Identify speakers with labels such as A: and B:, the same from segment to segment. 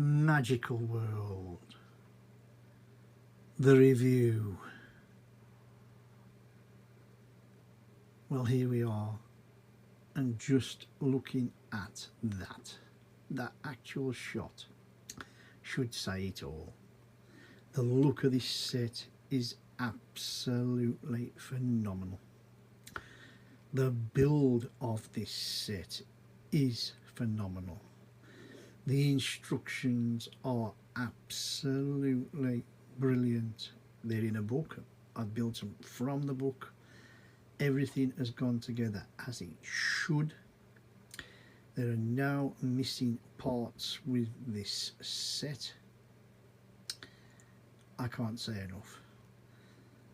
A: Magical World, the review. Well, here we are, and just looking at that actual shot should say it all. The look of this set is absolutely phenomenal. The build of this set is phenomenal. The instructions are absolutely brilliant. They're in a book. I've built them from the book. Everything has gone together as it should. There are no missing parts with this set. I can't say enough.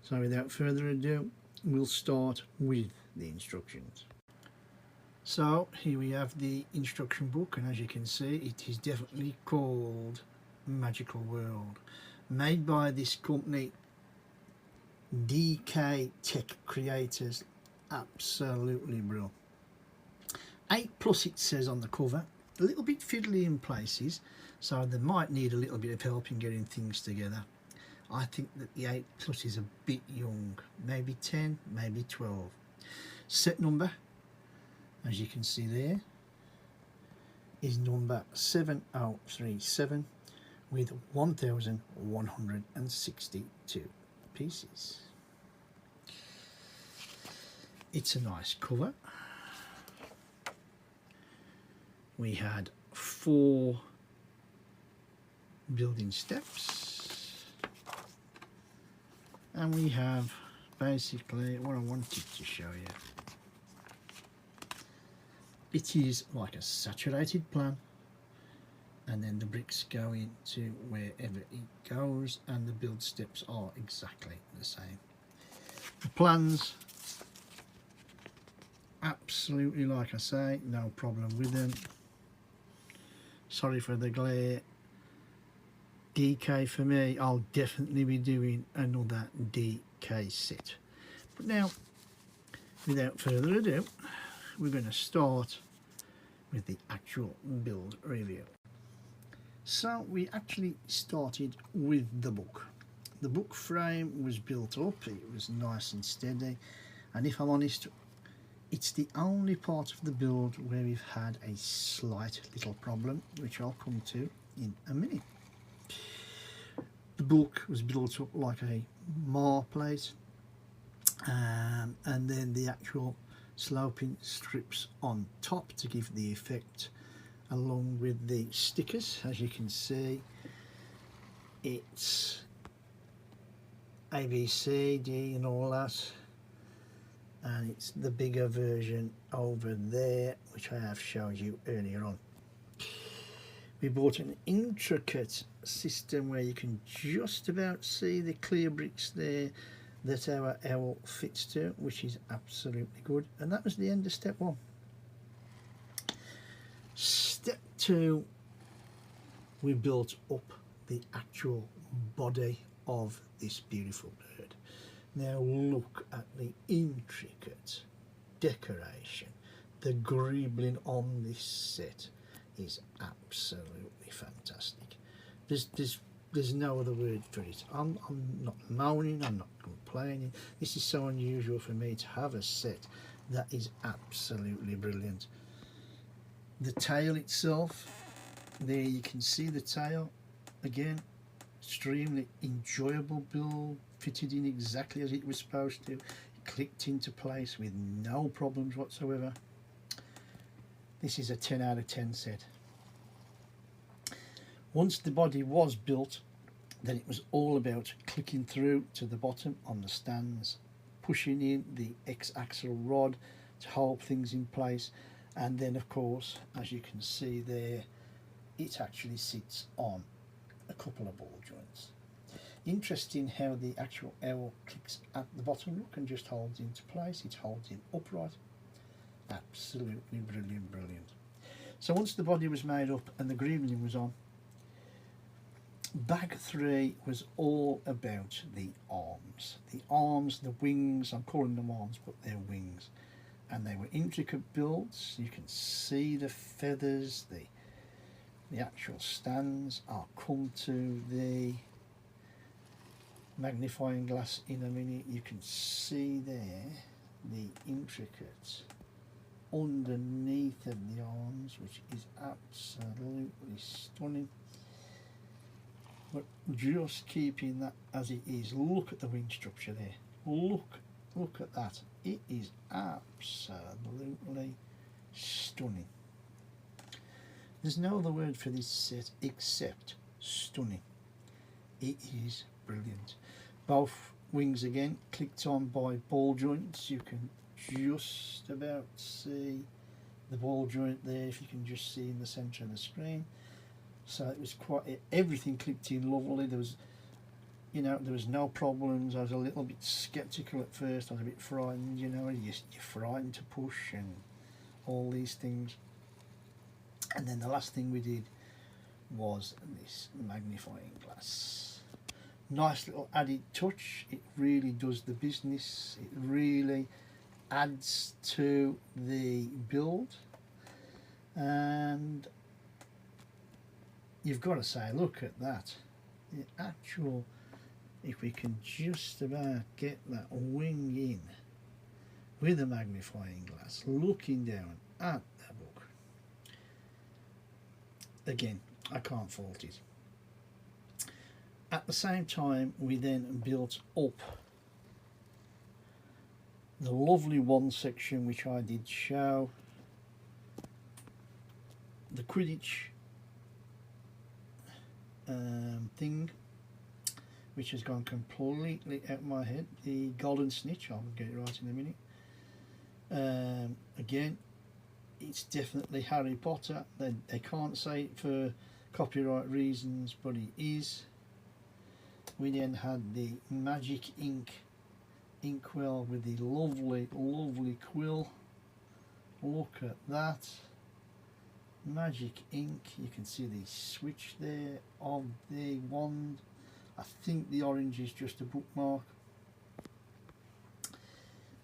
A: So without further ado, we'll start with the instructions. So here we have the instruction book, and as you can see, it is definitely called Magical World, made by this company DK Tech Creators. Absolutely brilliant. 8+ it says on the cover, a little bit fiddly in places, so they might need a little bit of help in getting things together. I think that the 8+ is a bit young, maybe 10, maybe 12. Set number, as you can see there, is number 7037 with 1162 pieces. It's a nice cover. We had 4 building steps, and we have basically what I wanted to show you. It is like a saturated plan, and then the bricks go into wherever it goes, and the build steps are exactly the same. The plans, absolutely, like I say, no problem with them. Sorry for the glare. DK for me, I'll definitely be doing another DK set. But now, without further ado, we're going to start with the actual build review. So we actually started with the book. The book frame was built up, it was nice and steady, and if I'm honest, it's the only part of the build where we've had a slight little problem, which I'll come to in a minute. The book was built up like a mar plate, and then the actual sloping strips on top to give the effect, along with the stickers. As you can see, it's A, B, C, D and all that, and it's the bigger version over there, which I have showed you earlier on. We bought an intricate system where you can just about see the clear bricks there that our owl fits to, which is absolutely good. And that was the end of step 1. Step 2, we built up the actual body of this beautiful bird. Now look at the intricate decoration. The greebling on this set is absolutely fantastic. There's no other word for it. I'm not moaning, I'm not complaining. This is so unusual for me to have a set that is absolutely brilliant. The tail itself, there you can see the tail again, extremely enjoyable build, fitted in exactly as it was supposed to. It clicked into place with no problems whatsoever. This is a 10 out of 10 set. Once the body was built, then it was all about clicking through to the bottom on the stands, pushing in the X-axle rod to hold things in place, and then of course, as you can see there, it actually sits on a couple of ball joints. Interesting how the actual owl clicks at the bottom, look, and just holds into place. It holds him upright. Absolutely brilliant, brilliant. So once the body was made up and the greebling was on, bag 3 was all about the arms. The arms, the wings, I'm calling them arms, but they're wings. And they were intricate builds. You can see the feathers, the the actual stands. I'll come to the magnifying glass in a minute. You can see there the intricate underneath of the arms, which is absolutely stunning. But just keeping that as it is, look at the wing structure there. Look at that. It is absolutely stunning. There's no other word for this set except stunning. It is brilliant. Both wings again clicked on by ball joints. You can just about see the ball joint there, if you can just see in the centre of the screen. So it was quite, everything clicked in lovely. There was, you know, there was no problems. I was a little bit sceptical at first. I was a bit frightened, you know, you're frightened to push and all these things. And then the last thing we did was this magnifying glass. Nice little added touch. It really does the business. It really adds to the build. And you've got to say, look at that. The actual, if we can just about get that wing in with a magnifying glass, looking down at the book. Again, I can't fault it. At the same time, we then built up the lovely one section which I did show, the Quidditch thing, which has gone completely out of my head, the Golden Snitch. I'll get it right in a minute. Again, it's definitely Harry Potter. They can't say it for copyright reasons, but it is. We then had the Magic Ink inkwell with the lovely quill. Look at that. Magic Ink. You can see the switch there of the wand. I think the orange is just a bookmark.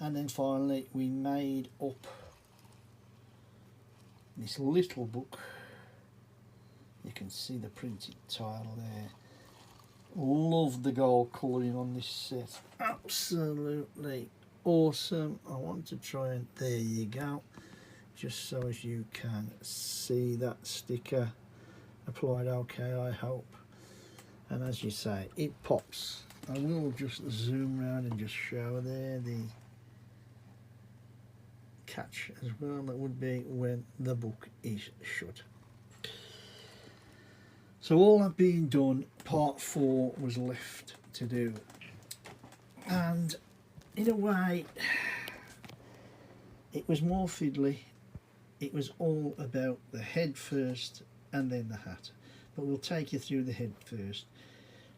A: And then finally we made up this little book. You can see the printed title there. Love the gold colouring on this set. Absolutely awesome. I want to try and, there you go, just so as you can see that sticker applied okay, I hope. And as you say, it pops. I will just zoom around and just show there the catch as well. That would be when the book is shut. So all that being done, part 4 was left to do. And in a way, it was more fiddly. It was all about the head first and then the hat. But we'll take you through the head first.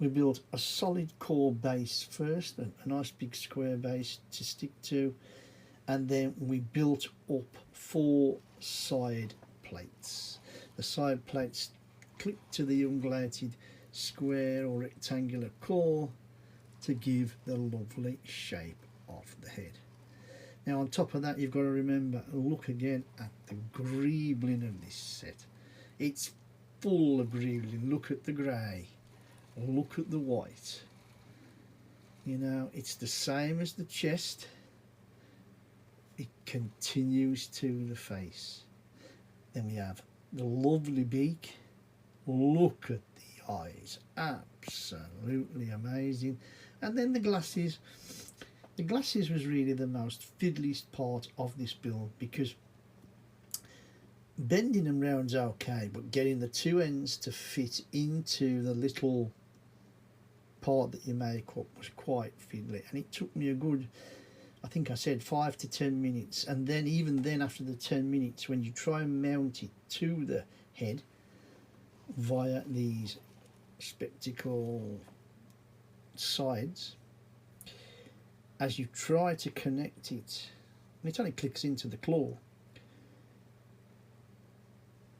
A: We built a solid core base first, a nice big square base to stick to. And then we built up 4 side plates. The side plates click to the ungulated square or rectangular core to give the lovely shape of the head. Now on top of that, you've got to remember, look again at the greebling of this set. It's full of greebling. Look at the grey, look at the white. You know, it's the same as the chest. It continues to the face. Then we have the lovely beak. Look at the eyes, absolutely amazing. And then the glasses. The glasses was really the most fiddliest part of this build, because bending them round's okay, but getting the 2 ends to fit into the little part that you make up was quite fiddly. And it took me a good, I think I said 5 to 10 minutes. And then even then, after the 10 minutes, when you try and mount it to the head via these spectacle sides, as you try to connect it, and it only clicks into the claw,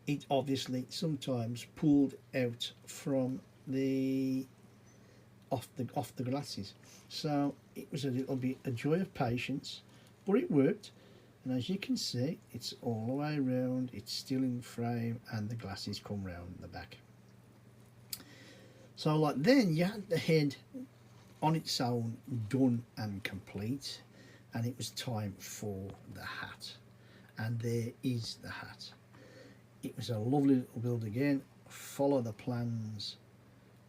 A: it obviously sometimes pulled out from the off the glasses. So it was a little bit a joy of patience, but it worked. and as you can see, it's all the way around, it's still in frame, and the glasses come round the back. So like then you had the head on its own done and complete, and it was time for the hat, and there is the hat. It was a lovely little build again. Follow the plans,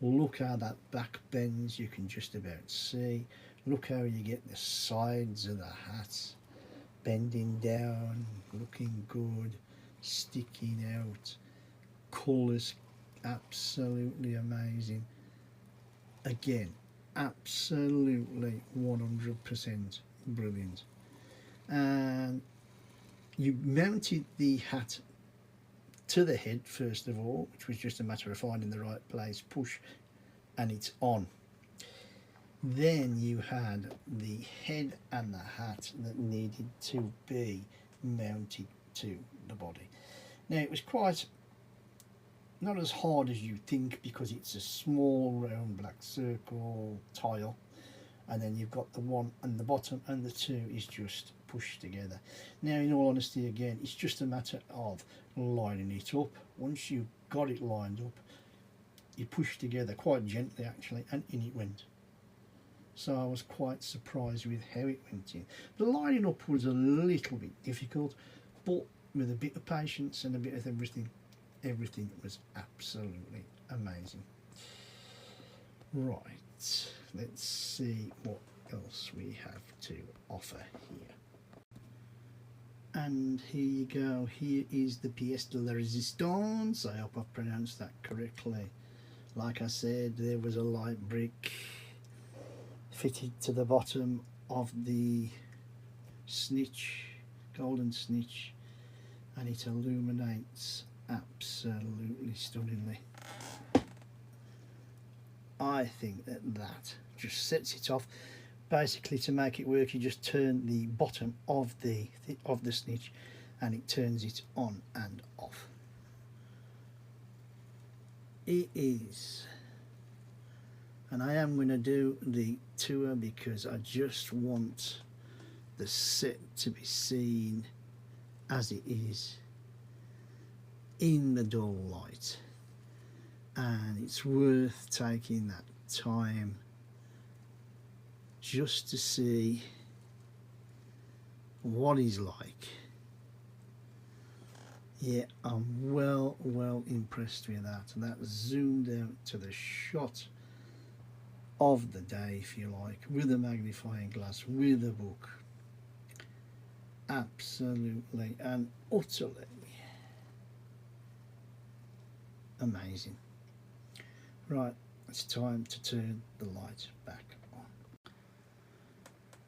A: look how that back bends, you can just about see. Look how you get the sides of the hat bending down, looking good, sticking out, colours absolutely amazing. Again, absolutely 100% brilliant. And you mounted the hat to the head first of all, which was just a matter of finding the right place, push, and it's on. Then you had the head and the hat that needed to be mounted to the body. Now it was quite not as hard as you think, because it's a small round black circle tile, and then you've got the one and the bottom, and the two is just pushed together. Now in all honesty, again, it's just a matter of lining it up. Once you've got it lined up, you push together quite gently actually, and in it went. So I was quite surprised with how it went in. The lining up was a little bit difficult, but with a bit of patience and a bit of everything was absolutely amazing. Right, let's see what else we have to offer here. And here you go, here is the pièce de la résistance. I hope I've pronounced that correctly. Like I said, there was a light brick fitted to the bottom of the snitch, golden snitch, and it illuminates absolutely stunningly. I think that just sets it off. Basically, to make it work, you just turn the bottom of the snitch and it turns it on and off. It is, and I am going to do the tour because I just want the set to be seen as it is in the dull light, and it's worth taking that time just to see what he's like. Yeah, I'm well impressed with that. And that zoomed out to the shot of the day, if you like, with a magnifying glass, with a book. Absolutely and utterly amazing. Right, it's time to turn the light back on.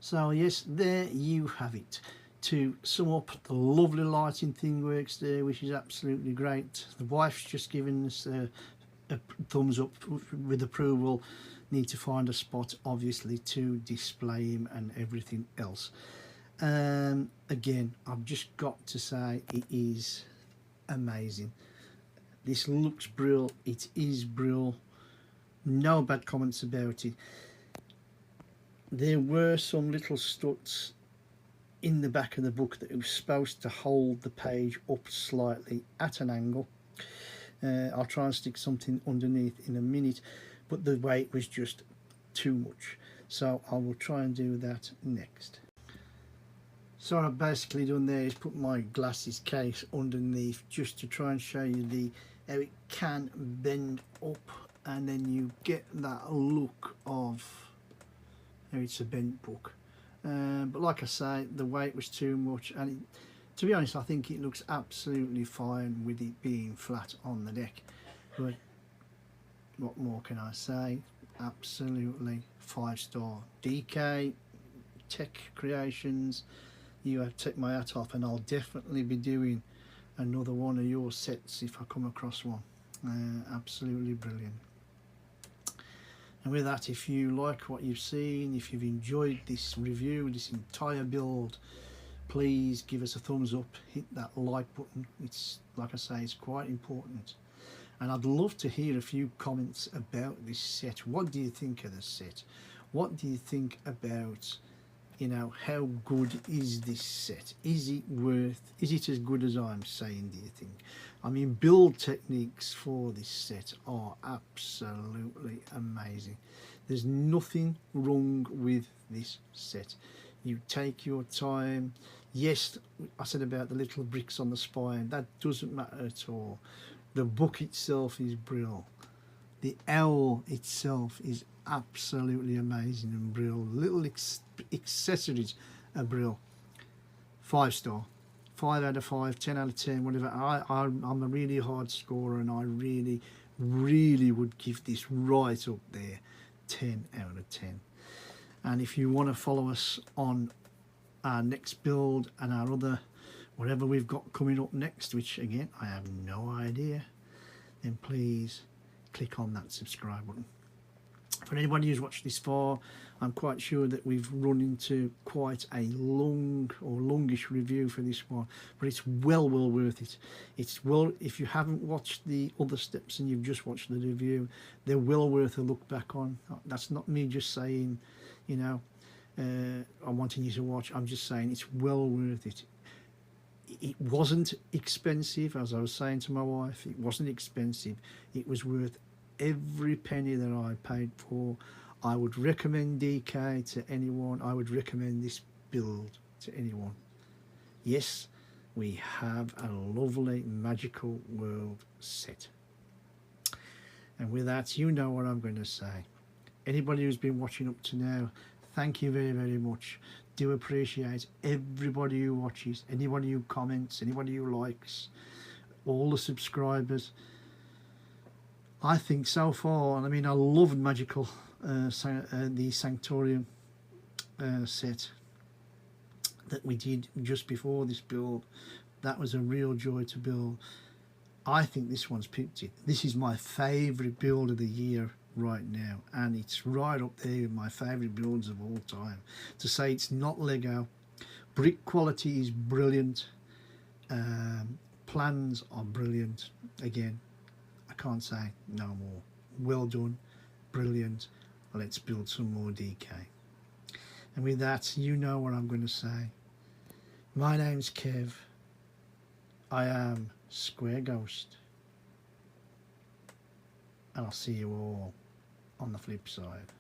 A: So yes, there you have it. To sum up, the lovely lighting thing works there, which is absolutely great. The wife's just given us a thumbs up with approval. Need to find a spot obviously to display him and everything else. Again, I've just got to say it is amazing. This looks brilliant, it is brilliant, no bad comments about it. There were some little struts in the back of the book that it was supposed to hold the page up slightly at an angle. I'll try and stick something underneath in a minute, but the weight was just too much, so I will try and do that next. So what I've basically done there is put my glasses case underneath just to try and show you how it can bend up, and then you get that look of how it's a bent book. But like I say, the weight was too much, and to be honest, I think it looks absolutely fine with it being flat on the deck. But what more can I say? Absolutely 5-star. DK Tech Creations, you have taken my hat off, and I'll definitely be doing another one of your sets if I come across one. Absolutely brilliant. And with that, if you like what you've seen, if you've enjoyed this review, this entire build, please give us a thumbs up, hit that like button. It's, like I say, it's quite important. And I'd love to hear a few comments about this set. What do you think of the set? What do you think about you know, how good is this set? Is it as good as I'm saying, do you think? I mean, build techniques for this set are absolutely amazing. There's nothing wrong with this set. You take your time. Yes, I said about the little bricks on the spine, that doesn't matter at all. The book itself is brilliant. The owl itself is absolutely amazing and brilliant. Little accessories are brilliant. 5-star, 5 out of 5, 10 out of 10, whatever. I'm a really hard scorer, and I really would give this right up there, 10 out of 10. And if you want to follow us on our next build and our other, whatever we've got coming up next, which again I have no idea, then please click on that subscribe button. For anybody who's watched this far, I'm quite sure that we've run into quite a long or longish review for this one, but it's well worth it. It's well, if you haven't watched the other steps and you've just watched the review, they're well worth a look back on. That's not me just saying, you know, I'm wanting you to watch. I'm just saying it's well worth it. It wasn't expensive, as I was saying to my wife. It wasn't expensive. It was worth every penny that I paid for. I would recommend DK to anyone. I would recommend this build to anyone. Yes, we have a lovely Magical World set. And with that, you know what I'm going to say. Anybody who's been watching up to now, thank you very much. Do appreciate everybody who watches, anybody who comments, anybody who likes, all the subscribers. I think so far, and I mean, I loved Magical, the Sanctorium set that we did just before this build. That was a real joy to build. I think this one's picked it. This is my favourite build of the year right now, and it's right up there with my favourite builds of all time. To say it's not Lego, brick quality is brilliant, plans are brilliant. Again, I can't say no more. Well done, brilliant. Let's build some more DK. And with that, you know what I'm going to say. My name's Kev. I am Square Ghost, and I'll see you all on the flip side.